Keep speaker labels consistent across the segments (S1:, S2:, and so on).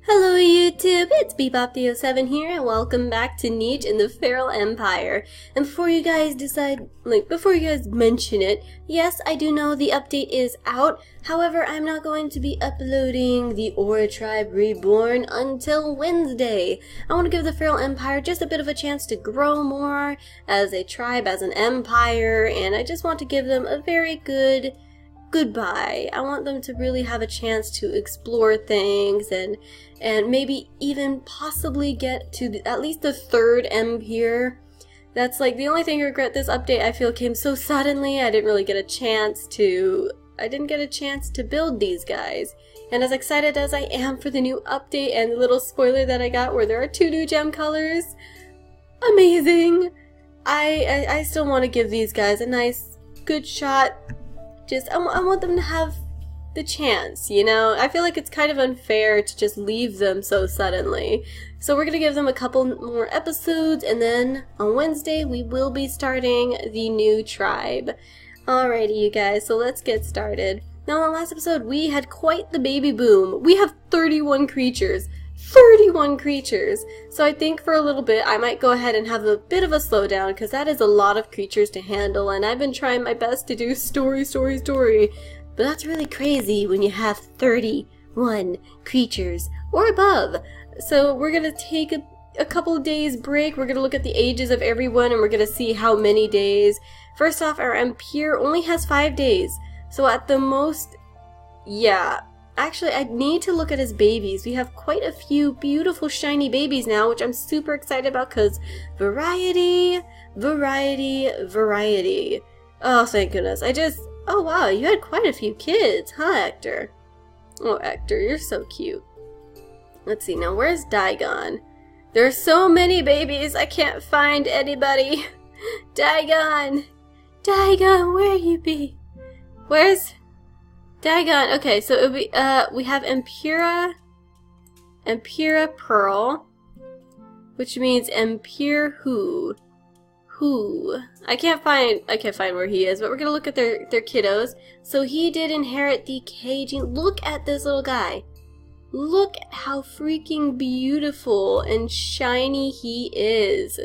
S1: Hello YouTube, it's Bebop307 here, and welcome back to Niche in the Feral Empire. And before you guys mention it, yes, I do know the update is out. However, I'm not going to be uploading the Aura Tribe Reborn until Wednesday. I want to give the Feral Empire just a bit of a chance to grow more as a tribe, as an empire, and I just want to give them a very good goodbye. I want them to really have a chance to explore things and maybe even possibly get to at least the third Empire. That's like the only thing I regret this update I feel came so suddenly. I didn't get a chance to build these guys. And as excited as I am for the new update and the little spoiler that I got where there are 2 new gem colors, amazing. I still want to give these guys a nice good shot. I want them to have the chance, you know? I feel like it's kind of unfair to just leave them so suddenly. So we're gonna give them a couple more episodes, and then on Wednesday we will be starting the new tribe. Alrighty, you guys, so let's get started. Now, in the last episode, we had quite the baby boom. We have 31 creatures. 31 creatures! So I think for a little bit I might go ahead and have a bit of a slowdown, because that is a lot of creatures to handle, and I've been trying my best to do story. But that's really crazy when you have 31 creatures or above. So we're going to take a couple of days break. We're going to look at the ages of everyone, and we're going to see how many days. First off, our Empire only has 5 days. So at the most, yeah. Actually, I need to look at his babies. We have quite a few beautiful shiny babies now, which I'm super excited about because variety. Oh, thank goodness. Oh wow, you had quite a few kids, huh, Hector? Oh, Hector, you're so cute. Let's see, now where's Digon? There are so many babies, I can't find anybody. Digon, where you be? Where's Digon? Okay, so it would be, we have Empira Pearl, which means Empire who? I can't find where he is, but we're gonna look at their kiddos. So he did inherit the K gene. Look at this little guy. Look at how freaking beautiful and shiny he is.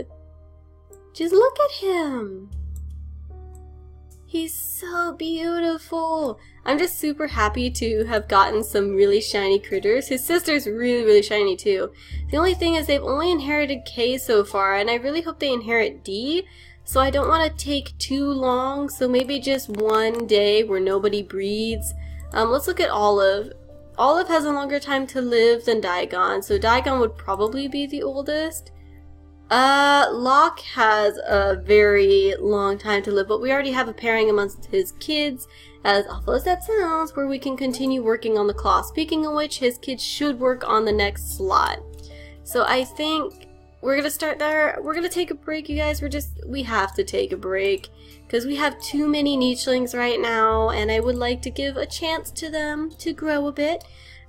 S1: Just look at him. He's so beautiful. I'm just super happy to have gotten some really shiny critters. His sister's really shiny too. The only thing is they've only inherited K so far, and I really hope they inherit D. So I don't want to take too long, so maybe just one day where nobody breeds. Let's look at Olive. Olive has a longer time to live than Digon, so Digon would probably be the oldest. Locke has a very long time to live, but we already have a pairing amongst his kids, as awful as that sounds, where we can continue working on the claw. Speaking of which, his kids should work on the next slot. So I think we're gonna start there. We're gonna take a break, you guys. We have to take a break, because we have too many nichelings right now, and I would like to give a chance to them to grow a bit.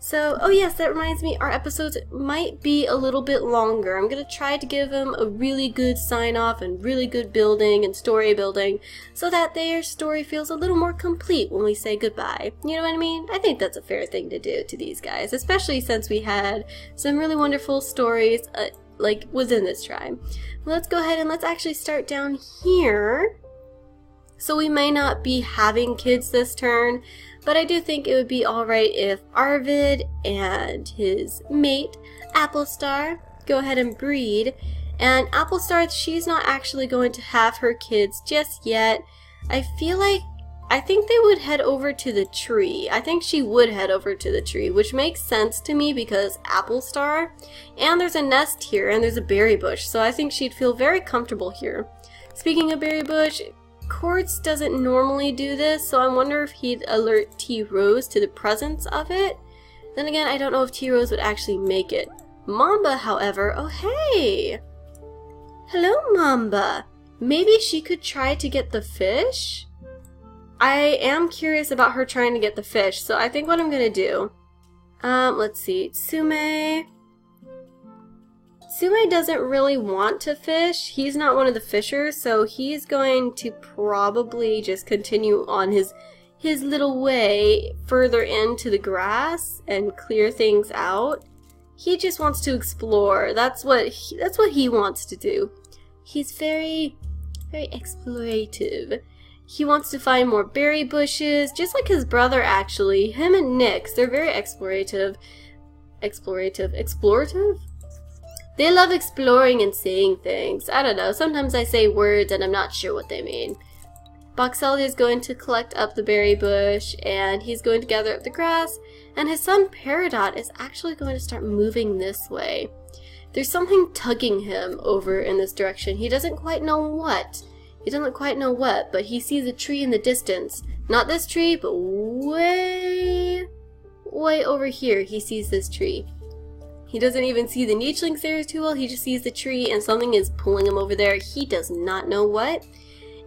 S1: So, oh yes, that reminds me, our episodes might be a little bit longer. I'm going to try to give them a really good sign-off and really good building and story building so that their story feels a little more complete when we say goodbye. You know what I mean? I think that's a fair thing to do to these guys, especially since we had some really wonderful stories like within this tribe. Let's go ahead and let's actually start down here. So we may not be having kids this turn, but I do think it would be alright if Arvid and his mate, Applestar, go ahead and breed. And Applestar, she's not actually going to have her kids just yet. I think they would head over to the tree. I think she would head over to the tree, which makes sense to me because Applestar, and there's a nest here, and there's a berry bush, so I think she'd feel very comfortable here. Speaking of berry bush, Quartz doesn't normally do this, so I wonder if he'd alert T-Rose to the presence of it. Then again, I don't know if T-Rose would actually make it. Mamba, however, oh hey! Hello, Mamba! Maybe she could try to get the fish? I am curious about her trying to get the fish, so I think what I'm gonna do... let's see, Tsume doesn't really want to fish. He's not one of the fishers, so he's going to probably just continue on his little way further into the grass and clear things out. He just wants to explore. That's what he wants to do. He's very, very explorative. He wants to find more berry bushes, just like his brother actually. Him and Nyx, they're very explorative. Explorative? They love exploring and saying things. I don't know, sometimes I say words and I'm not sure what they mean. Boxelli is going to collect up the berry bush, and he's going to gather up the grass, and his son Peridot is actually going to start moving this way. There's something tugging him over in this direction. He doesn't quite know what. But he sees a tree in the distance. Not this tree, but way over here he sees this tree. He doesn't even see the nichelings there too well, he just sees the tree and something is pulling him over there. He does not know what.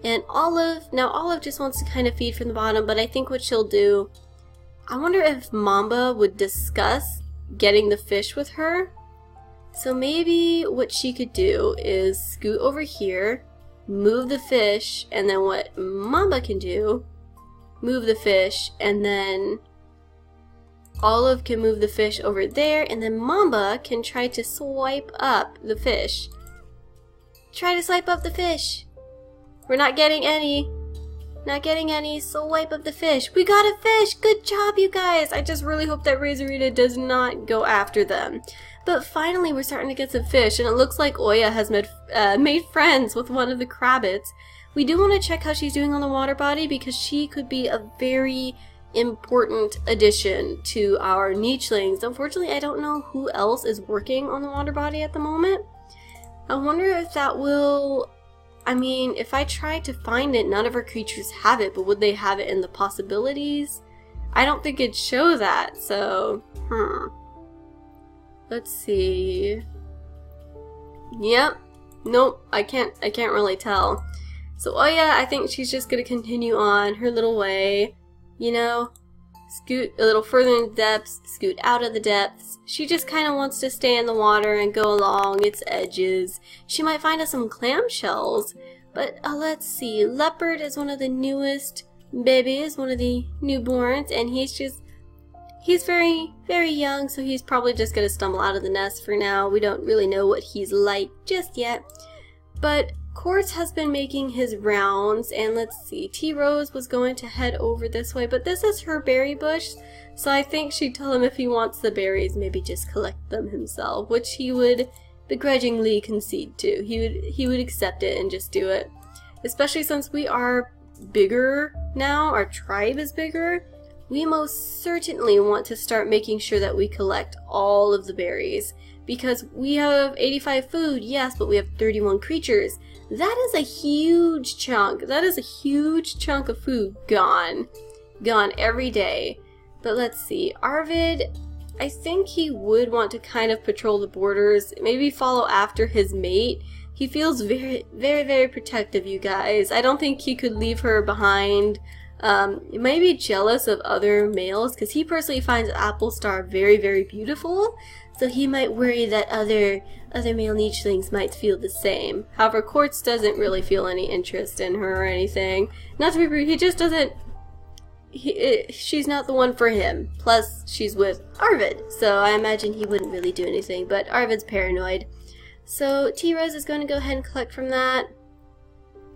S1: And Olive just wants to kind of feed from the bottom, but I think what she'll do, I wonder if Mamba would discuss getting the fish with her. So maybe what she could do is scoot over here, move the fish, and then what Mamba can do, move the fish, and then Olive can move the fish over there, and then Mamba can try to swipe up the fish. Try to swipe up the fish. We're not getting any. So wipe up the fish. We got a fish! Good job, you guys! I just really hope that Razorita does not go after them. But finally, we're starting to get some fish, and it looks like Oya has made friends with one of the crabbits. We do want to check how she's doing on the water body, because she could be a very important addition to our nichelings. Unfortunately, I don't know who else is working on the water body at the moment. I wonder if that will... I mean, if I try to find it, none of our creatures have it, but would they have it in the possibilities? I don't think it'd show that, so... Let's see... Yep. Nope, I can't really tell. So Oya, I think she's just gonna continue on her little way. You know? Scoot a little further in the depths, scoot out of the depths. She just kind of wants to stay in the water and go along its edges. She might find us some clamshells, but let's see. Leopard is one of the newest babies, one of the newborns, and he's very, very young, so he's probably just going to stumble out of the nest for now. We don't really know what he's like just yet. But Quartz has been making his rounds, and let's see, T-Rose was going to head over this way, but this is her berry bush, so I think she'd tell him if he wants the berries, maybe just collect them himself, which he would begrudgingly concede to. He would accept it and just do it. Especially since we are bigger now, our tribe is bigger, we most certainly want to start making sure that we collect all of the berries. Because we have 85 food, yes, but we have 31 creatures. That is a huge chunk. That is a huge chunk of food gone. Gone every day. But let's see. Arvid, I think he would want to kind of patrol the borders. Maybe follow after his mate. He feels very, very, very protective, you guys. I don't think he could leave her behind. He might be jealous of other males because he personally finds Applestar very, very beautiful. So he might worry that other male nichelings might feel the same. However, Quartz doesn't really feel any interest in her or anything. Not to be rude, he just doesn't... she's not the one for him. Plus, she's with Arvid, so I imagine he wouldn't really do anything, but Arvid's paranoid. So T-Rose is going to go ahead and collect from that.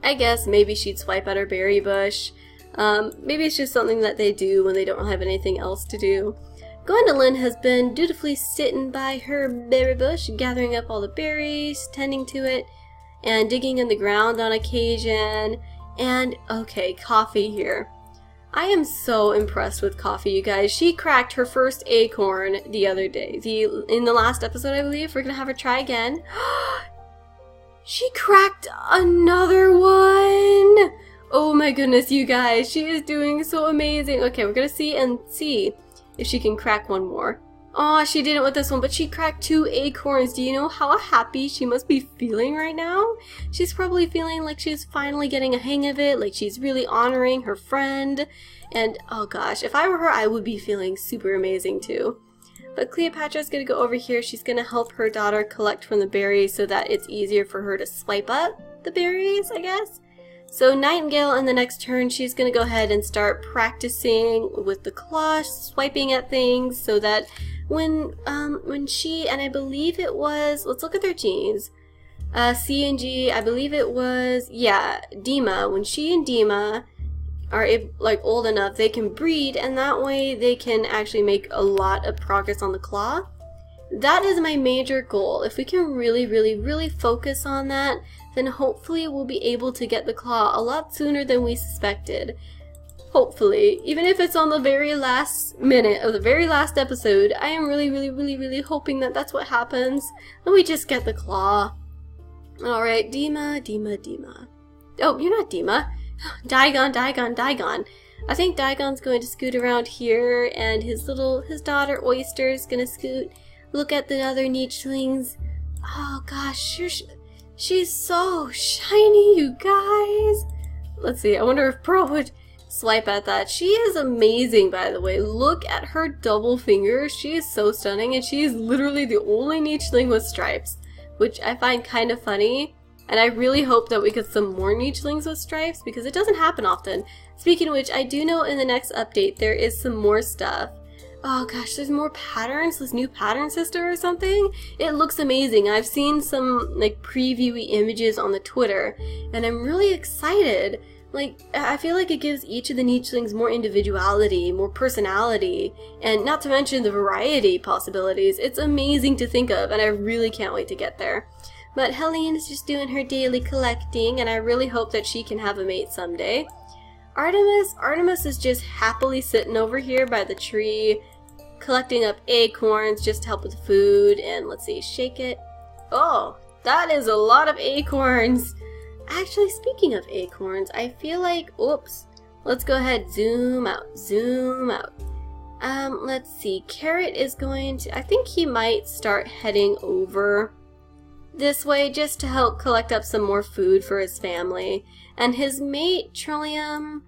S1: I guess maybe she'd swipe out her berry bush. Maybe it's just something that they do when they don't have anything else to do. Gwendolyn has been dutifully sitting by her berry bush, gathering up all the berries, tending to it, and digging in the ground on occasion. And, okay, Coffee here. I am so impressed with Coffee, you guys. She cracked her first acorn the other day. In the last episode, I believe. We're going to have her try again. She cracked another one! Oh my goodness, you guys. She is doing so amazing. Okay, we're going to see if she can crack one more. Oh, she didn't with this one, but she cracked 2 acorns. Do you know how happy she must be feeling right now? She's probably feeling like she's finally getting a hang of it, like she's really honoring her friend. And, oh gosh, if I were her, I would be feeling super amazing too. But Cleopatra's gonna go over here. She's gonna help her daughter collect from the berries so that it's easier for her to swipe up the berries, I guess. So Nightingale, in the next turn, she's going to go ahead and start practicing with the cloche, swiping at things so that when she, and I believe it was, let's look at their genes. C and G, I believe it was, yeah, Dima. When she and Dima are like old enough, they can breed, and that way they can actually make a lot of progress on the claw. That is my major goal. If we can really focus on that, then hopefully we'll be able to get the claw a lot sooner than we suspected. Hopefully. Even if it's on the very last minute of the very last episode, I am really hoping that that's what happens, and we just get the claw. Alright, Dima. Oh, you're not Dima. Digon. I think Digon's going to scoot around here, and his daughter Oyster is gonna scoot. Look at the other nichelings. Oh gosh, she's so shiny, you guys. Let's see, I wonder if Pearl would swipe at that. She is amazing, by the way. Look at her double fingers. She is so stunning, and she is literally the only nicheling with stripes, which I find kind of funny. And I really hope that we get some more nichelings with stripes, because it doesn't happen often. Speaking of which, I do know in the next update there is some more stuff. Oh gosh, there's more patterns, this new pattern system or something. It looks amazing. I've seen some like previewy images on the Twitter, and I'm really excited. Like, I feel like it gives each of the nichelings more individuality, more personality, and not to mention the variety possibilities. It's amazing to think of, and I really can't wait to get there. But Helene is just doing her daily collecting, and I really hope that she can have a mate someday. Artemis is just happily sitting over here by the tree, collecting up acorns just to help with the food, and let's see, shake it. Oh, that is a lot of acorns! Actually, speaking of acorns, I feel like, oops, let's go ahead, zoom out. Let's see, Carrot is going to, I think he might start heading over this way just to help collect up some more food for his family. And his mate, Trillium,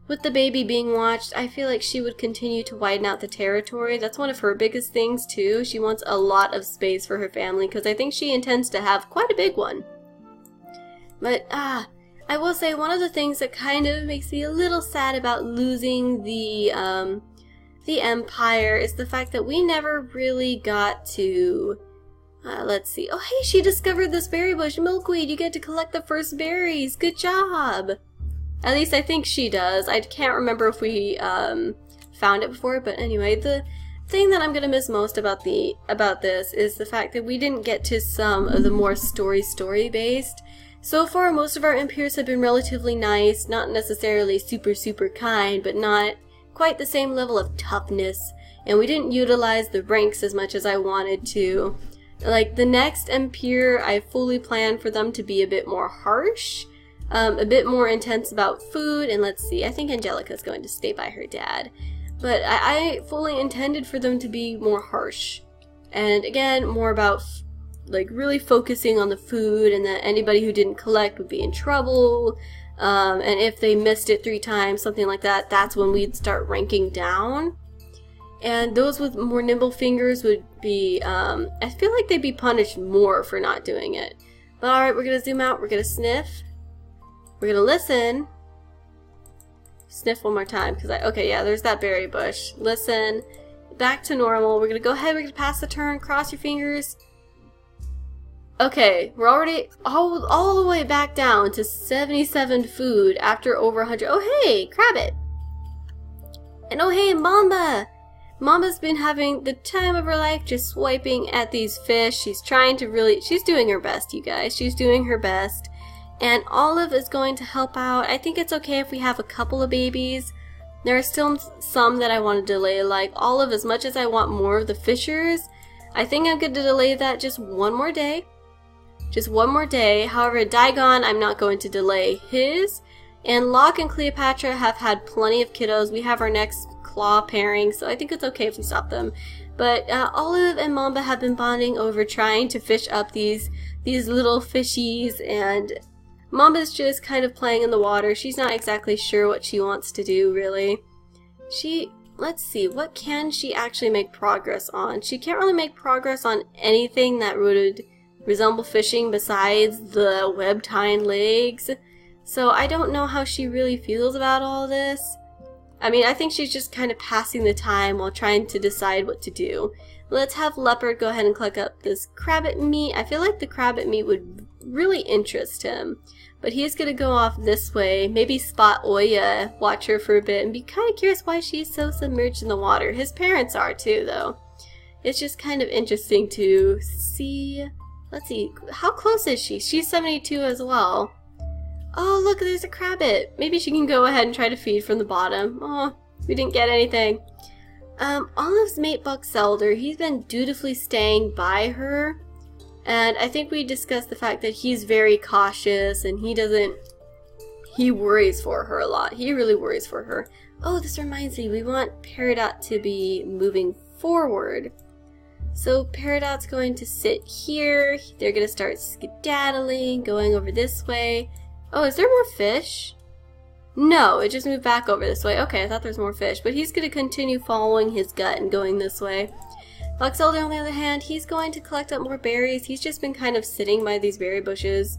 S1: with the baby being watched, I feel like she would continue to widen out the territory. That's one of her biggest things too. She wants a lot of space for her family, because I think she intends to have quite a big one. But, I will say one of the things that kind of makes me a little sad about losing the Empire is the fact that we never really got to, let's see. Oh, hey, she discovered this berry bush. Milkweed, you get to collect the first berries. Good job. At least I think she does. I can't remember if we, found it before, but anyway, the thing that I'm gonna miss most about this is the fact that we didn't get to some of the more story based. So far, most of our Empirs have been relatively nice, not necessarily super kind, but not quite the same level of toughness, and we didn't utilize the ranks as much as I wanted to. Like, the next Empire, I fully planned for them to be a bit more harsh, a bit more intense about food, and let's see, I think Angelica's going to stay by her dad. But I fully intended for them to be more harsh, and again, more about like really focusing on the food, and that anybody who didn't collect would be in trouble, and if they missed it 3 times, something like that, that's when we'd start ranking down. And those with more nimble fingers would be, I feel like they'd be punished more for not doing it. But alright, we're gonna zoom out, we're gonna sniff, we're gonna listen, sniff one more time, because okay, yeah, there's that berry bush. Listen, back to normal, we're gonna go ahead, we're gonna pass the turn, cross your fingers. Okay, we're already all the way back down to 77 food after over 100. Oh hey, Crabbit! And oh hey, Mamba! Mamba's been having the time of her life just swiping at these fish. She's trying to she's doing her best, you guys. She's doing her best. And Olive is going to help out. I think it's okay if we have a couple of babies. There are still some that I want to delay, like Olive, as much as I want more of the fishers. I think I'm going to delay that just one more day. Just one more day. However, Digon, I'm not going to delay his. And Locke and Cleopatra have had plenty of kiddos. We have our next claw pairing, so I think it's okay if we stop them. But Olive and Mamba have been bonding over trying to fish up these little fishies, and Mamba's just kind of playing in the water. She's not exactly sure what she wants to do, really. Let's see, what can she actually make progress on? She can't really make progress on anything that would resemble fishing besides the web tying legs. So I don't know how she really feels about all this. I mean, I think she's just kind of passing the time while trying to decide what to do. Let's have Leopard go ahead and collect up this crabbit meat. I feel like the crabbit meat would really interest him. But he's going to go off this way, maybe spot Oya, watch her for a bit, and be kind of curious why she's so submerged in the water. His parents are too, though. It's just kind of interesting to see. Let's see, how close is she? She's 72 as well. Oh, look, there's a crabbit. Maybe she can go ahead and try to feed from the bottom. Oh, we didn't get anything. Olive's mate Buck Zelder, he's been dutifully staying by her. And I think we discussed the fact that he's very cautious and he worries for her a lot. He really worries for her. Oh, this reminds me, we want Peridot to be moving forward. So Peridot's going to sit here. They're going to start skedaddling, going over this way. Oh, is there more fish? No, it just moved back over this way. Okay, I thought there was more fish. But he's going to continue following his gut and going this way. Buck Zelder, on the other hand, he's going to collect up more berries. He's just been kind of sitting by these berry bushes.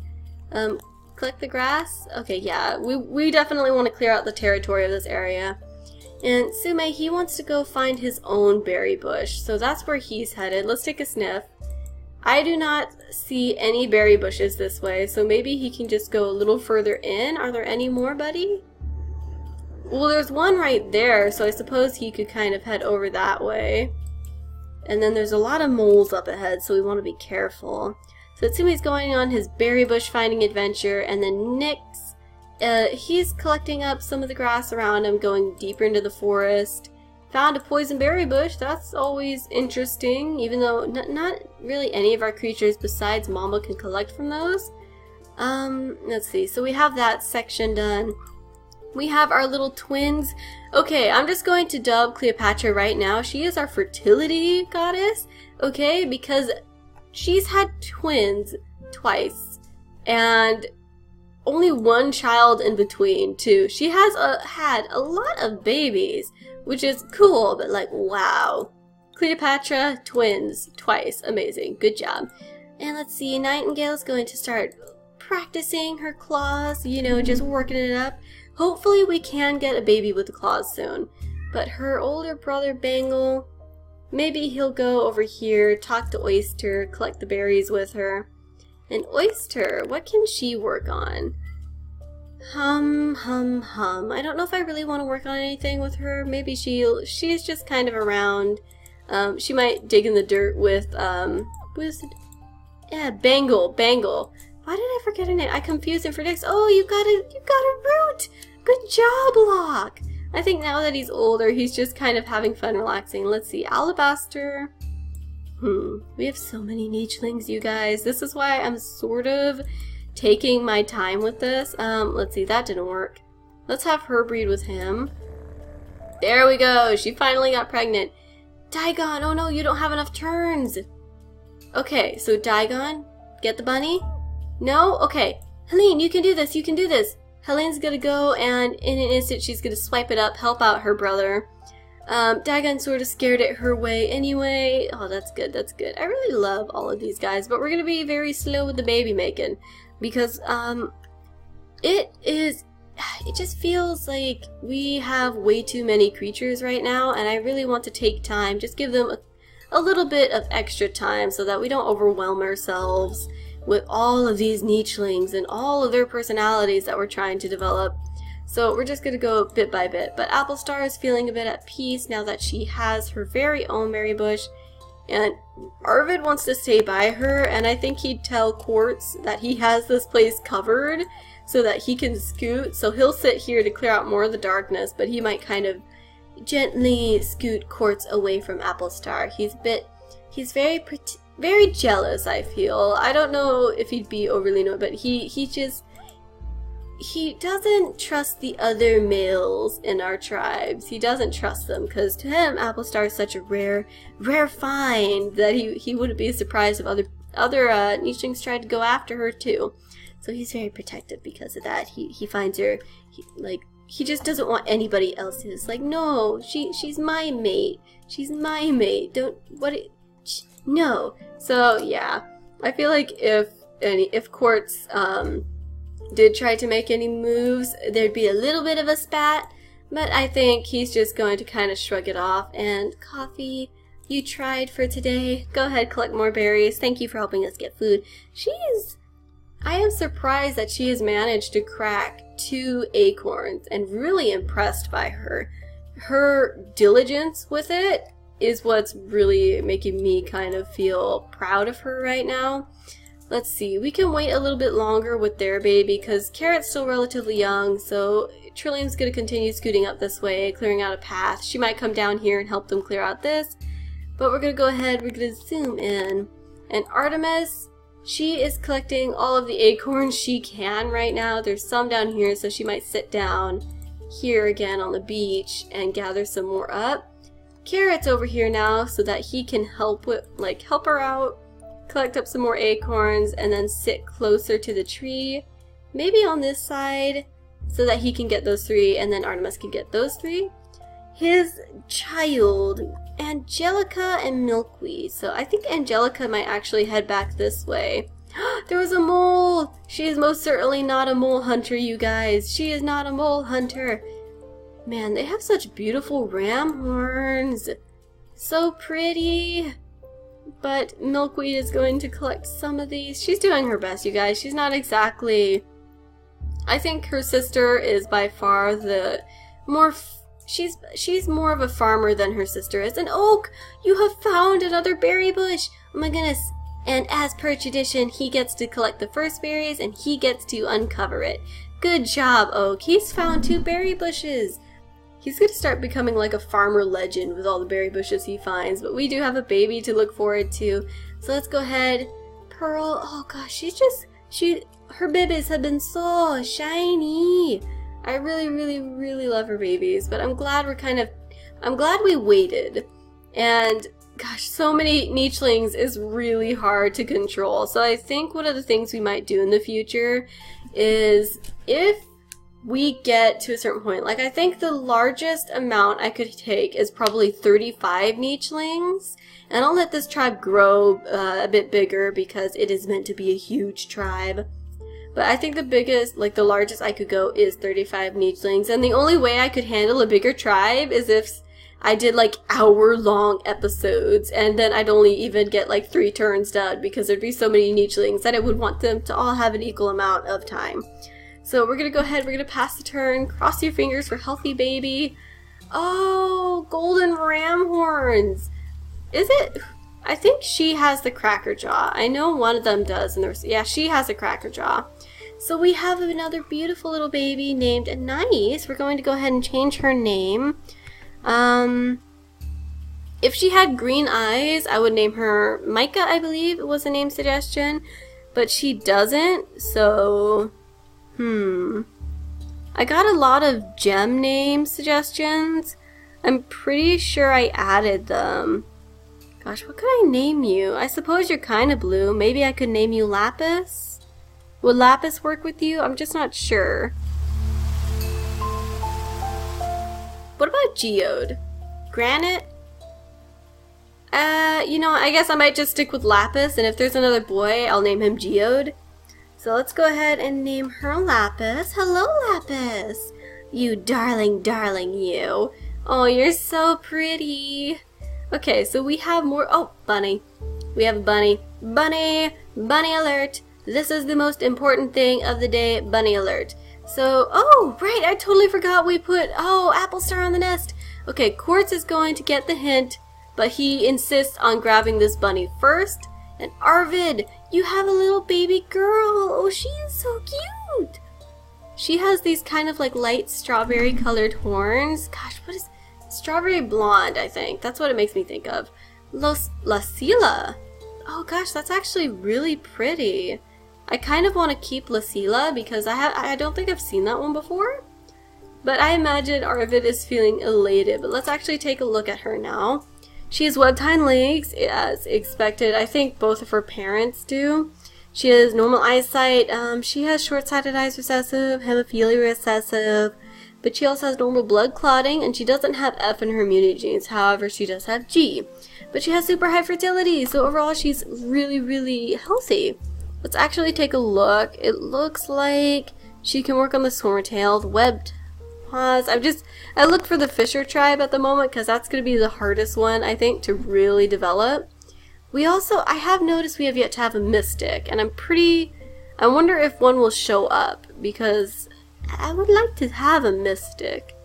S1: Collect the grass? Okay, yeah, we definitely want to clear out the territory of this area. And Sume, he wants to go find his own berry bush, so that's where he's headed. Let's take a sniff. I do not see any berry bushes this way, so maybe he can just go a little further in. Are there any more, buddy? Well, there's one right there, so I suppose he could kind of head over that way. And then there's a lot of moles up ahead, so we want to be careful. So Tsumi's going on his berry bush finding adventure, and then Nyx, he's collecting up some of the grass around him, going deeper into the forest. Found a poison berry bush. That's always interesting, even though not really any of our creatures besides Mamba can collect from those. Let's see. So we have that section done. We have our little twins. Okay, I'm just going to dub Cleopatra right now. She is our fertility goddess, okay, because she's had twins twice, and only one child in between, too. She has had a lot of babies, which is cool, but like, wow. Cleopatra, twins, twice. Amazing. Good job. And let's see, Nightingale's going to start practicing her claws, you know, just working it up. Hopefully we can get a baby with the claws soon. But her older brother, Bangle, maybe he'll go over here, talk to Oyster, collect the berries with her. And Oyster, what can she work on? Hum. I don't know if I really want to work on anything with her. Maybe she's just kind of around. She might dig in the dirt with, what is it? Yeah, Bangle. Why did I forget her name? I confused him for Nyx. Oh, you got a root! Good job, Locke! I think now that he's older, he's just kind of having fun relaxing. Let's see, Alabaster. We have so many nichelings, you guys. This is why I'm sort of taking my time with this. Let's see, that didn't work. Let's have her breed with him. There we go, she finally got pregnant. Digon, oh no, you don't have enough turns. Okay, so Digon, get the bunny? No? Okay. Helene, you can do this, Helene's gonna go, and in an instant she's gonna swipe it up, help out her brother. Dagon's sort of scared at her way anyway. Oh, that's good. I really love all of these guys, but we're gonna be very slow with the baby making, because, it just feels like we have way too many creatures right now, and I really want to take time, just give them a little bit of extra time so that we don't overwhelm ourselves with all of these nichelings and all of their personalities that we're trying to develop. So we're just going to go bit by bit. But Applestar is feeling a bit at peace now that she has her very own berry bush. And Arvid wants to stay by her, and I think he'd tell Quartz that he has this place covered so that he can scoot. So he'll sit here to clear out more of the darkness, but he might kind of gently scoot Quartz away from Applestar. He's very jealous, I feel. I don't know if he'd be overly annoyed, but he doesn't trust the other males in our tribes. He doesn't trust them, because to him, Applestar is such a rare find that he wouldn't be surprised if other nichelings tried to go after her too. So he's very protective because of that. He finds her, he just doesn't want anybody else's. Like, no, she's my mate. She's my mate. No. So yeah, I feel like if Quartz did try to make any moves, there'd be a little bit of a spat, but I think he's just going to kind of shrug it off. And Coffee, You tried for today. Go ahead, collect more berries. Thank you for helping us get food. I am surprised that she has managed to crack 2 acorns and really impressed by her. Her diligence with it is what's really making me kind of feel proud of her right now. Let's see, we can wait a little bit longer with their baby because Carrot's still relatively young, so Trillium's going to continue scooting up this way, clearing out a path. She might come down here and help them clear out this, but we're going to go ahead, we're going to zoom in. And Artemis, she is collecting all of the acorns she can right now. There's some down here, so she might sit down here again on the beach and gather some more up. Carrot's over here now so that he can help her out, collect up some more acorns, and then sit closer to the tree. Maybe on this side so that he can get those 3 and then Artemis can get those 3. His child, Angelica and Milkweed. So I think Angelica might actually head back this way. There was a mole! She is most certainly not a mole hunter, you guys. She is not a mole hunter. Man, they have such beautiful ram horns. So pretty. But Milkweed is going to collect some of these. She's doing her best, you guys. She's not exactly... I think her sister is by far the more... She's more of a farmer than her sister is. And Oak, you have found another berry bush. Oh my goodness. And as per tradition, he gets to collect the first berries and he gets to uncover it. Good job, Oak. He's found 2 berry bushes. He's going to start becoming like a farmer legend with all the berry bushes he finds. But we do have a baby to look forward to. So let's go ahead. Pearl, oh gosh, her babies have been so shiny. I really, really, really love her babies. But I'm glad we waited. And gosh, so many nichelings is really hard to control. So I think one of the things we might do in the future is if we get to a certain point, like I think the largest amount I could take is probably 35 nichelings. And I'll let this tribe grow a bit bigger because it is meant to be a huge tribe. But I think the biggest, like the largest I could go is 35 nichelings. And the only way I could handle a bigger tribe is if I did like hour-long episodes, and then I'd only even get like 3 turns done because there'd be so many nichelings that I would want them to all have an equal amount of time. So we're gonna go ahead, we're gonna pass the turn, cross your fingers for healthy baby. Oh, golden ram horns. Is it? I think she has the cracker jaw. I know one of them does, and yeah, she has a cracker jaw. So we have another beautiful little baby named Nice. We're going to go ahead and change her name. If she had green eyes, I would name her Micah, I believe it was a name suggestion. But she doesn't, so... I got a lot of gem name suggestions. I'm pretty sure I added them. Gosh, what could I name you? I suppose you're kind of blue. Maybe I could name you Lapis? Would Lapis work with you? I'm just not sure. What about Geode? Granite? You know, I guess I might just stick with Lapis, and if there's another boy, I'll name him Geode. So let's go ahead and name her Lapis. Hello, Lapis! You darling, darling, you. Oh, you're so pretty. Okay, so we have more. Oh, bunny. We have a bunny. Bunny! Bunny alert! This is the most important thing of the day, bunny alert. So, oh, right, I totally forgot we put, apple star on the nest. Okay, Quartz is going to get the hint, but he insists on grabbing this bunny first. And Arvid, you have a little baby girl. Oh, she is so cute. She has these kind of like light strawberry colored horns. Gosh, what is strawberry blonde, I think. That's what it makes me think of. Lacila. Oh gosh, that's actually really pretty. I kind of want to keep Lacila because I don't think I've seen that one before. But I imagine Arvid is feeling elated. But let's actually take a look at her now. She has webbed hind legs, as expected. I think both of her parents do. She has normal eyesight. She has short-sighted eyes recessive, hemophilia recessive, but she also has normal blood clotting, and she doesn't have F in her immunity genes. However, she does have G. But she has super high fertility, so overall she's really, really healthy. Let's actually take a look. It looks like she can work on the swordtail, the webbed pause. I look for the Fisher tribe at the moment because that's going to be the hardest one, I think, to really develop. I have noticed we have yet to have a mystic, and I wonder if one will show up because I would like to have a mystic.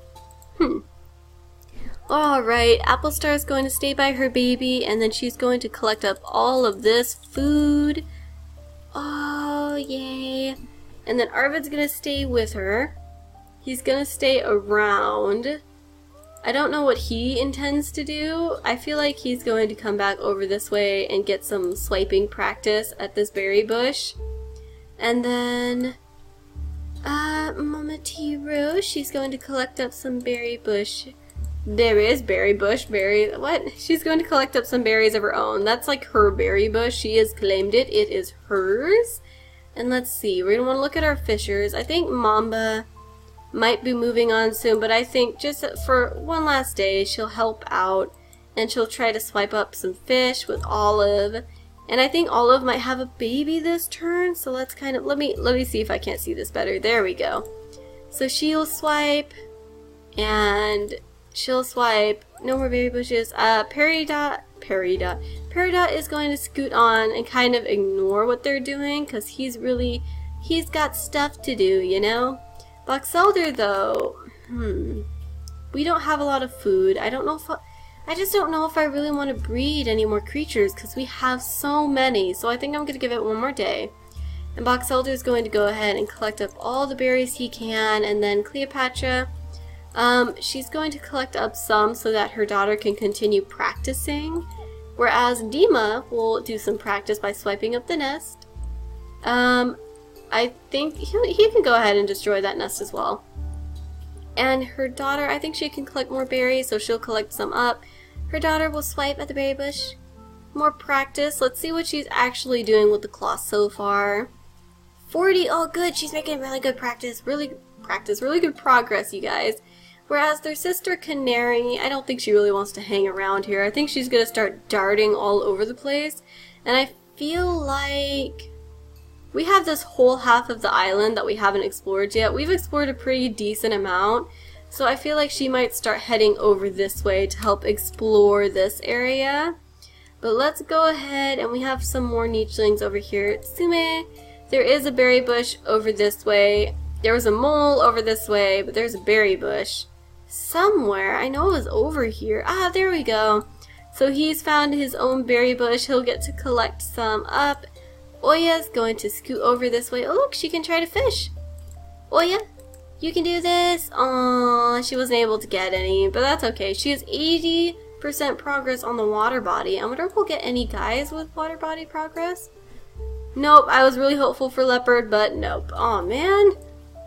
S1: Alright, Applestar is going to stay by her baby, and then she's going to collect up all of this food. Oh, yay. And then Arvid's going to stay with her. He's going to stay around. I don't know what he intends to do. I feel like he's going to come back over this way and get some swiping practice at this berry bush. And then Mama T-Rose, she's going to collect up some berry bush. She's going to collect up some berries of her own. That's like her berry bush. She has claimed it. It is hers. And let's see. We're going to want to look at our fishers. I think Mamba might be moving on soon, but I think just for one last day, she'll help out and she'll try to swipe up some fish with Olive. And I think Olive might have a baby this turn, so let's kind of, let me see if I can't see this better. There we go. So she'll swipe, and she'll swipe. No more berry bushes. Peridot is going to scoot on and kind of ignore what they're doing, because he's got stuff to do, you know? Boxelder, though, we don't have a lot of food. I just don't know if I really want to breed any more creatures because we have so many. So I think I'm going to give it one more day. And Boxelder is going to go ahead and collect up all the berries he can. And then Cleopatra, she's going to collect up some so that her daughter can continue practicing. Whereas Dima will do some practice by swiping up the nest. I think he can go ahead and destroy that nest as well. And her daughter, I think she can collect more berries, so she'll collect some up. Her daughter will swipe at the berry bush. More practice. Let's see what she's actually doing with the claw so far. 40. Oh, good. She's making really good practice. Really good progress, you guys. Whereas their sister Canary, I don't think she really wants to hang around here. I think she's going to start darting all over the place. And I feel like we have this whole half of the island that we haven't explored yet. We've explored a pretty decent amount. So I feel like she might start heading over this way to help explore this area. But let's go ahead, and we have some more nichelings over here. Tsume, there is a berry bush over this way. There was a mole over this way, but there's a berry bush somewhere. I know it was over here. Ah, there we go. So he's found his own berry bush. He'll get to collect some up. Oya's going to scoot over this way. Oh, look, she can try to fish. Oya, you can do this. Aww, she wasn't able to get any, but that's okay. She has 80% progress on the water body. I wonder if we'll get any guys with water body progress. Nope, I was really hopeful for Leopard, but nope. Aw, man.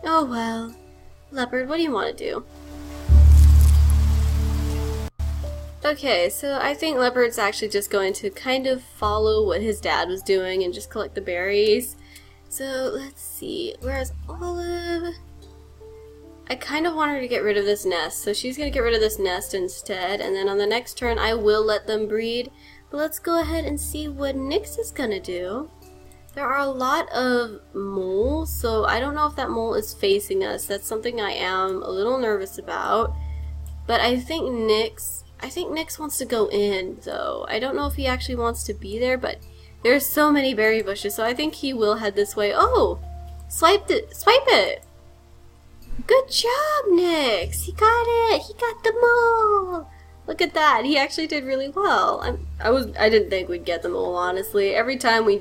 S1: Oh, well. Leopard, what do you want to do? Okay, so I think Leopard's actually just going to kind of follow what his dad was doing and just collect the berries. So, let's see. Whereas Olive, I kind of want her to get rid of this nest, so she's going to get rid of this nest instead, and then on the next turn I will let them breed. But let's go ahead and see what Nyx is going to do. There are a lot of moles, so I don't know if that mole is facing us. That's something I am a little nervous about. But I think Nyx wants to go in, though. I don't know if he actually wants to be there, but there's so many berry bushes, so I think he will head this way. Oh! Swipe it! Good job, Nyx! He got it! He got the mole! Look at that! He actually did really well. I didn't think we'd get the mole, honestly. Every time we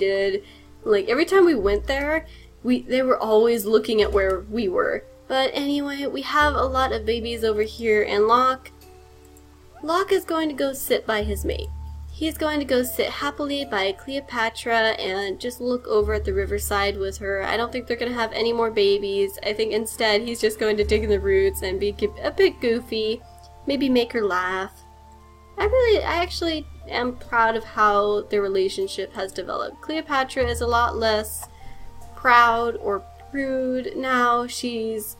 S1: went there, they were always looking at where we were. But anyway, we have a lot of babies over here, and Locke is going to go sit by his mate. He's going to go sit happily by Cleopatra and just look over at the riverside with her. I don't think they're going to have any more babies. I think instead he's just going to dig in the roots and be a bit goofy. Maybe make her laugh. I actually am proud of how their relationship has developed. Cleopatra is a lot less proud or prude now. She's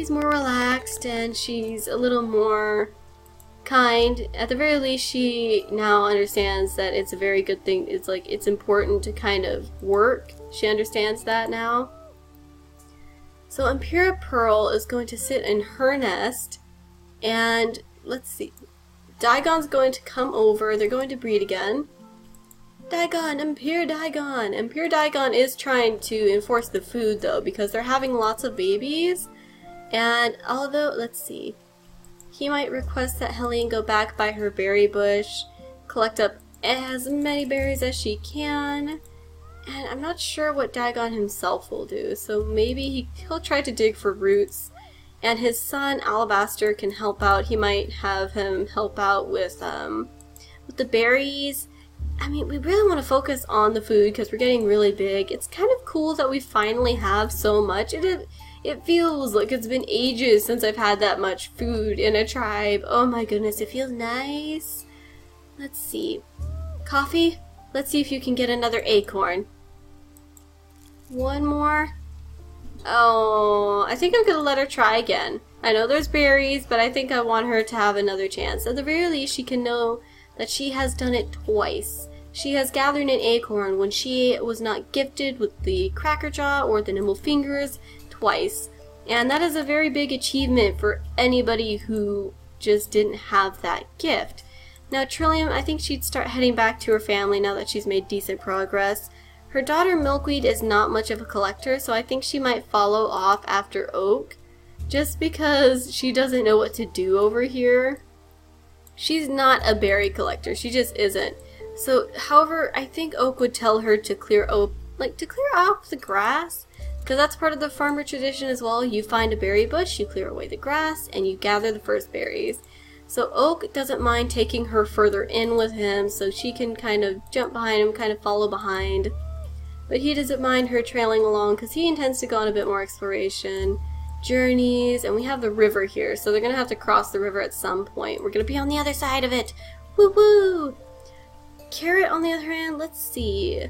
S1: more relaxed and she's a little more kind. At the very least, she now understands that it's a very good thing. It's important to kind of work. She understands that now. So Impura Pearl is going to sit in her nest, and let's see. Digon's going to come over. They're going to breed again. Digon, Impure Digon. Impure Digon is trying to enforce the food though, because they're having lots of babies. And although, let's see, he might request that Helene go back by her berry bush, collect up as many berries as she can. And I'm not sure what Digon himself will do, so maybe he'll try to dig for roots. And his son, Alabaster, can help out. He might have him help out with the berries. I mean, we really want to focus on the food because we're getting really big. It's kind of cool that we finally have so much. It feels like it's been ages since I've had that much food in a tribe. Oh my goodness, it feels nice. Let's see. Coffee? Let's see if you can get another acorn. One more. Oh, I think I'm going to let her try again. I know there's berries, but I think I want her to have another chance. At the very least, she can know that she has done it twice. She has gathered an acorn when she was not gifted with the cracker jaw or the nimble fingers twice. And that is a very big achievement for anybody who just didn't have that gift. Now Trillium, I think she'd start heading back to her family now that she's made decent progress. Her daughter Milkweed is not much of a collector, so I think she might follow off after Oak, just because she doesn't know what to do over here. She's not a berry collector, she just isn't. So, however, I think Oak would tell her to clear off the grass, because that's part of the farmer tradition as well. You find a berry bush, you clear away the grass, and you gather the first berries. So Oak doesn't mind taking her further in with him, so she can kind of jump behind him, kind of follow behind. But he doesn't mind her trailing along because he intends to go on a bit more exploration, journeys, and we have the river here, so they're going to have to cross the river at some point. We're going to be on the other side of it. Woo woo! Carrot, on the other hand, let's see.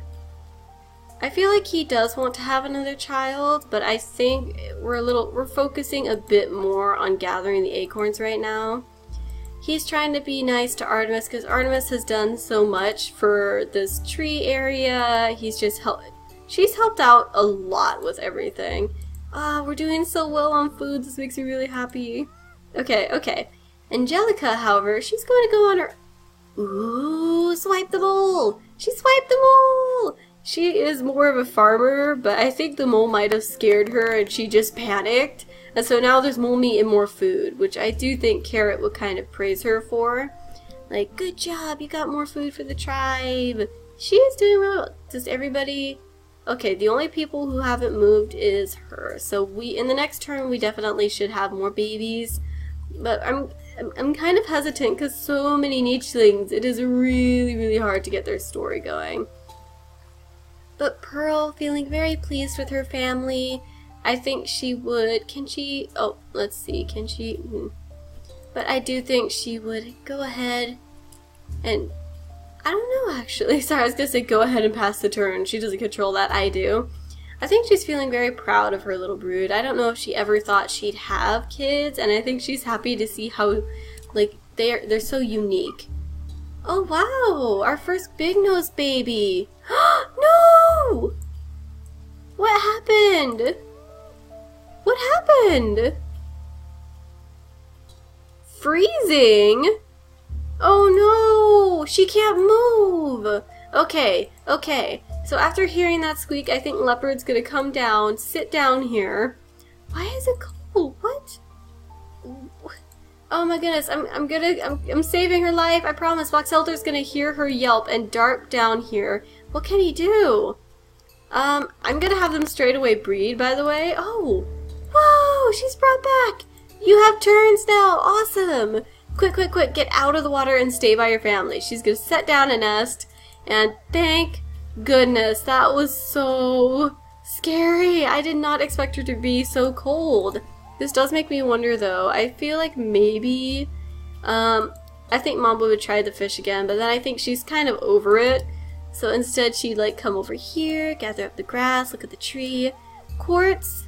S1: I feel like he does want to have another child, but I think we're focusing a bit more on gathering the acorns right now. He's trying to be nice to Artemis because Artemis has done so much for this tree area. She's helped out a lot with everything. We're doing so well on food. This makes me really happy. Okay. Angelica, however, she's going to go on her... Ooh, swipe the mole! She swiped the mole! She is more of a farmer, but I think the mole might have scared her and she just panicked. And so now there's mole meat and more food, which I do think Carrot would kind of praise her for. Like, good job, you got more food for the tribe. She is doing well. Does everybody... Okay, the only people who haven't moved is her. So in the next turn, we definitely should have more babies. But I'm kind of hesitant because so many nichelings. It is really, really hard to get their story going. But Pearl, feeling very pleased with her family, I think she would, oh, let's see, can she, But I do think she would go ahead and, I don't know actually, sorry, I was going to say go ahead and pass the turn. She doesn't control that, I do. I think she's feeling very proud of her little brood. I don't know if she ever thought she'd have kids, and I think she's happy to see how, like, they're so unique. Oh wow, our first big nose baby. No! What happened? What happened? Freezing? Oh no, she can't move. Okay. So after hearing that squeak, I think Leopard's gonna come down, sit down here. Why is it cold? What? Oh my goodness, I'm saving her life. I promise. Foxelder's gonna hear her yelp and dart down here. What can he do? I'm gonna have them straight away breed, by the way. Oh, whoa, she's brought back. You have turns now. Awesome. Quick, get out of the water and stay by your family. She's gonna set down a nest, and thank goodness, that was so scary. I did not expect her to be so cold. This does make me wonder though. I feel like maybe, I think Mamba would try the fish again, but then I think she's kind of over it. So instead she'd like come over here, gather up the grass, look at the tree. Quartz,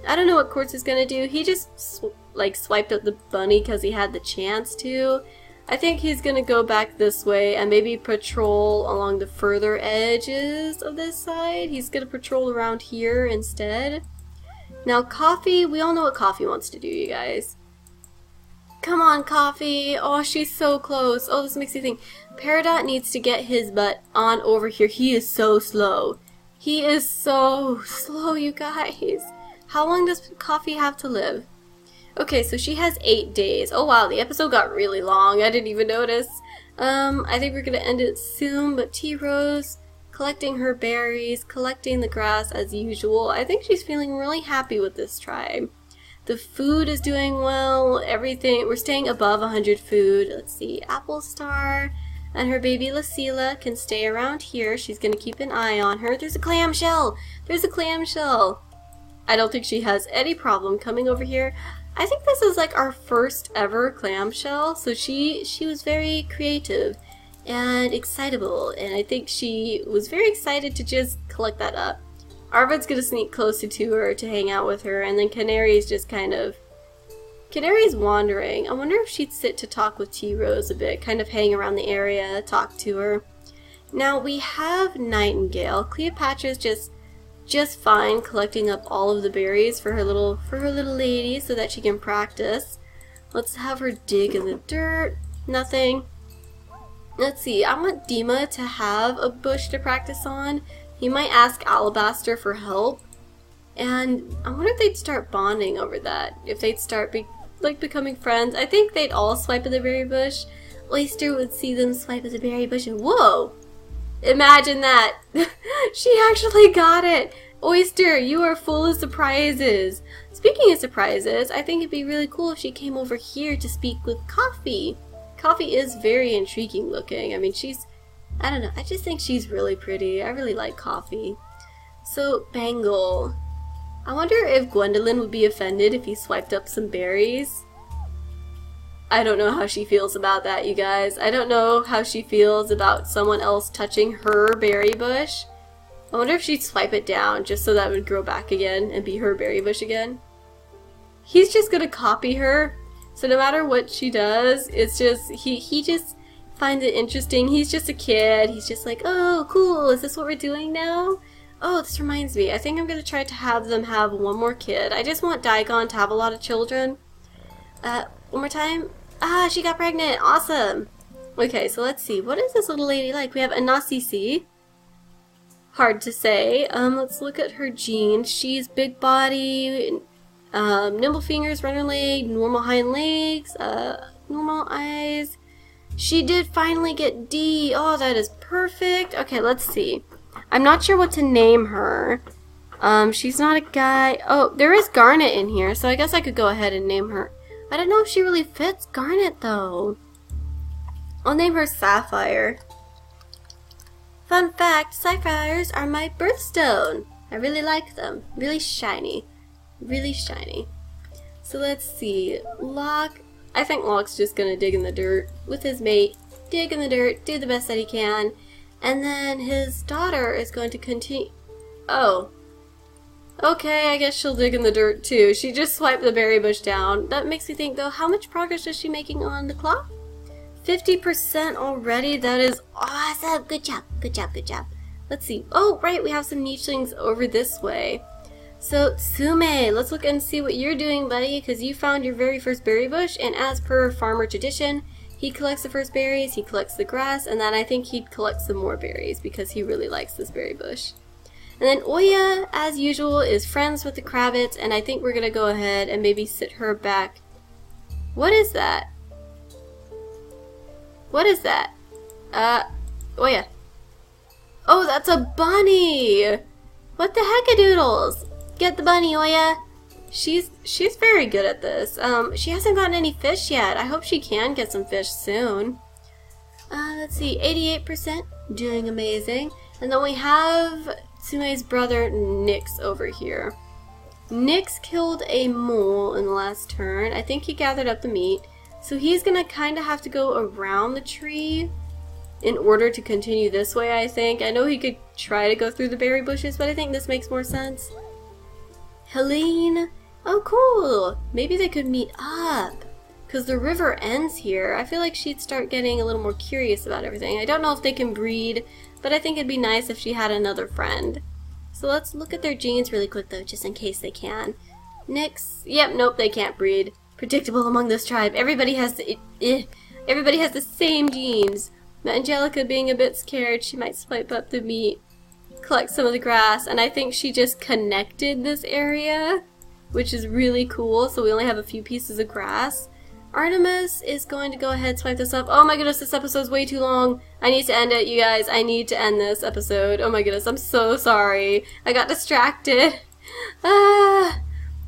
S1: I don't know what Quartz is gonna do. He just swiped up the bunny because he had the chance to. I think he's gonna go back this way and maybe patrol along the further edges of this side. He's gonna patrol around here instead. Now Coffee, we all know what Coffee wants to do, you guys. Come on, Coffee. Oh, she's so close. Oh, this makes me think. Peridot needs to get his butt on over here. He is so slow. He is so slow, you guys. How long does Coffee have to live? Okay, so she has 8 days. Oh wow, the episode got really long. I didn't even notice. I think we're gonna end it soon, but T-Rose collecting her berries, collecting the grass as usual. I think she's feeling really happy with this tribe. The food is doing well, everything. We're staying above 100 food. Let's see, Apple Star and her baby Lucila can stay around here. She's gonna keep an eye on her. There's a clamshell! There's a clamshell! I don't think she has any problem coming over here. I think this is like our first ever clamshell, so she was very creative and excitable, and I think she was very excited to just collect that up. Arvid's gonna sneak closer to her to hang out with her, and then Canary's just kind of... Canary's wandering. I wonder if she'd sit to talk with T-Rose a bit, kind of hang around the area, talk to her. Now we have Nightingale. Cleopatra's just fine collecting up all of the berries for her little lady so that she can practice. Let's have her dig in the dirt. Nothing. Let's see, I want Dima to have a bush to practice on. He might ask Alabaster for help. And I wonder if they'd start bonding over that. If they'd start becoming friends. I think they'd all swipe at the berry bush. Oyster would see them swipe at the berry bush and whoa! Imagine that! She actually got it! Oyster, you are full of surprises! Speaking of surprises, I think it'd be really cool if she came over here to speak with Coffee. Coffee is very intriguing looking. I mean, I don't know, I just think she's really pretty. I really like Coffee. So, Bangle. I wonder if Gwendolyn would be offended if he swiped up some berries. I don't know how she feels about that, you guys. I don't know how she feels about someone else touching her berry bush. I wonder if she'd swipe it down just so that it would grow back again and be her berry bush again. He's just gonna copy her. So no matter what she does, it's just, he just finds it interesting. He's just a kid. He's just like, oh, cool. Is this what we're doing now? Oh, this reminds me. I think I'm gonna try to have them have one more kid. I just want Digon to have a lot of children. One more time. Ah, she got pregnant. Awesome. Okay, so let's see. What is this little lady like? We have Anasisi. Hard to say. Let's look at her genes. She's big body, nimble fingers, runner leg, normal hind legs, normal eyes. She did finally get D. Oh, that is perfect. Okay, let's see. I'm not sure what to name her. She's not a guy. Oh, there is Garnet in here, so I guess I could go ahead and name her. I don't know if she really fits Garnet, though. I'll name her Sapphire. Fun fact, sapphires are my birthstone. I really like them. Really shiny. Really shiny. So let's see. Locke. I think Locke's just gonna dig in the dirt with his mate. Dig in the dirt, do the best that he can. And then his daughter is going to continue. Oh. Okay, I guess she'll dig in the dirt too. She just swiped the berry bush down. That makes me think though, how much progress is she making on the clock? 50% already? That is awesome! Good job, good job, good job. Let's see. Oh, right, we have some nichelings over this way. So, Tsume, let's look and see what you're doing, buddy, because you found your very first berry bush, and as per farmer tradition, he collects the first berries, he collects the grass, and then I think he'd collect some more berries because he really likes this berry bush. And then Oya, as usual, is friends with the Kravitz, and I think we're going to go ahead and maybe sit her back. What is that? What is that? Oya. Oh, that's a bunny! What the heckadoodles? Get the bunny, Oya! She's very good at this. She hasn't gotten any fish yet. I hope she can get some fish soon. Let's see, 88%, doing amazing. And then we have Tsume's brother, Nyx, over here. Nyx killed a mole in the last turn. I think he gathered up the meat. So he's gonna kind of have to go around the tree in order to continue this way, I think. I know he could try to go through the berry bushes, but I think this makes more sense. Helene. Oh, cool. Maybe they could meet up. Because the river ends here. I feel like she'd start getting a little more curious about everything. I don't know if they can breed, but I think it'd be nice if she had another friend. So let's look at their genes really quick, though, just in case they can. Nyx. Yep, nope, they can't breed. Predictable among this tribe. Everybody has the same genes. Angelica being a bit scared, she might swipe up the meat, collect some of the grass, and I think she just connected this area, which is really cool, so we only have a few pieces of grass. Artemis is going to go ahead and swipe this up. Oh my goodness, this episode's way too long. I need to end it, you guys. I need to end this episode. Oh my goodness, I'm so sorry. I got distracted.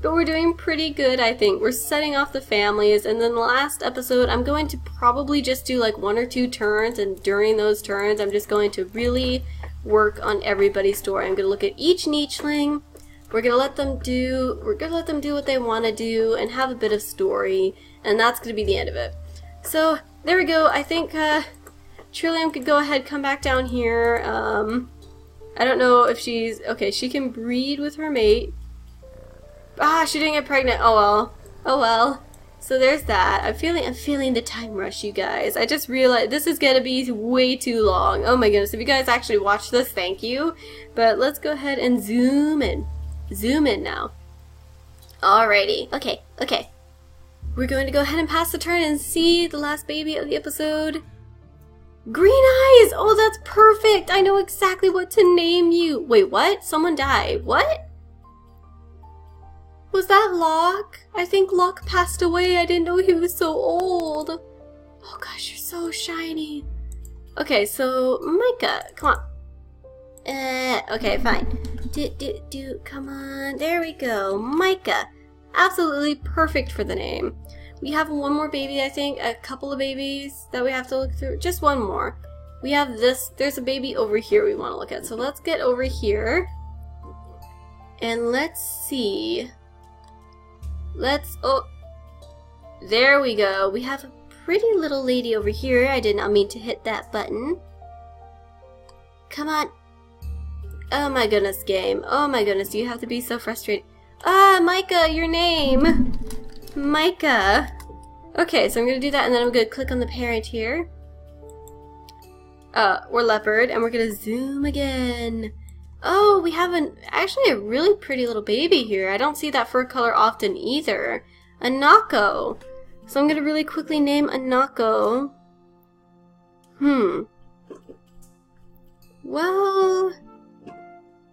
S1: But we're doing pretty good, I think. We're setting off the families, and then the last episode, I'm going to probably just do like 1 or 2 turns, and during those turns, I'm just going to really work on everybody's story. I'm going to look at each nicheling. We're going to let them do what they want to do and have a bit of story, and that's going to be the end of it. So, there we go. I think Trillium could go ahead, come back down here. I don't know if she's... Okay, she can breed with her mate. Ah, she didn't get pregnant. Oh well. Oh well. So there's that. I'm feeling the time rush, you guys. I just realized this is gonna be way too long. Oh my goodness. If you guys actually watched this, thank you. But let's go ahead and zoom in. Zoom in now. Alrighty. Okay. Okay. We're going to go ahead and pass the turn and see the last baby of the episode. Green eyes! Oh, that's perfect! I know exactly what to name you. Wait, what? Someone died. What? Was that Locke? I think Locke passed away. I didn't know he was so old. Oh gosh, you're so shiny. Okay, so Micah, come on. Okay, fine. Come on. There we go. Micah. Absolutely perfect for the name. We have one more baby, I think. A couple of babies that we have to look through. Just one more. We have this. There's a baby over here we want to look at. So let's get over here. And let's see. Oh, there we go. We have a pretty little lady over here. I did not mean to hit that button. Come on. Oh my goodness, game. Oh my goodness, you have to be so frustrated. Ah, Micah, your name. Micah. Okay, so I'm going to do that, and then I'm going to click on the parent here. We're leopard, and we're going to zoom again. Oh, we have actually a really pretty little baby here. I don't see that fur color often either. Anako. So I'm going to really quickly name Anako. Well,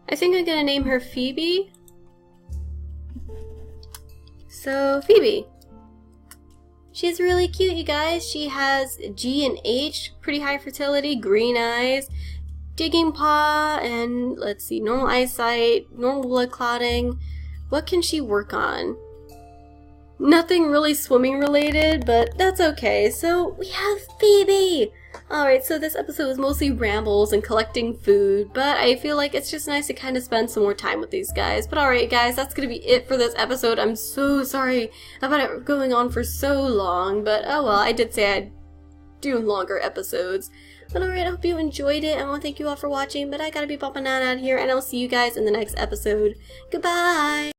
S1: I think I'm going to name her Phoebe. So, Phoebe. She's really cute, you guys. She has G and H, pretty high fertility, green eyes, digging paw, and let's see, normal eyesight, normal blood clotting. What can she work on? Nothing really swimming related, but that's okay. So we have Phoebe! Alright, so this episode was mostly rambles and collecting food, but I feel like it's just nice to kind of spend some more time with these guys. But alright guys, that's gonna be it for this episode. I'm so sorry about it going on for so long, but oh well, I did say I'd do longer episodes. But alright, I hope you enjoyed it, and I want to thank you all for watching, but I gotta be popping out here, and I'll see you guys in the next episode. Goodbye!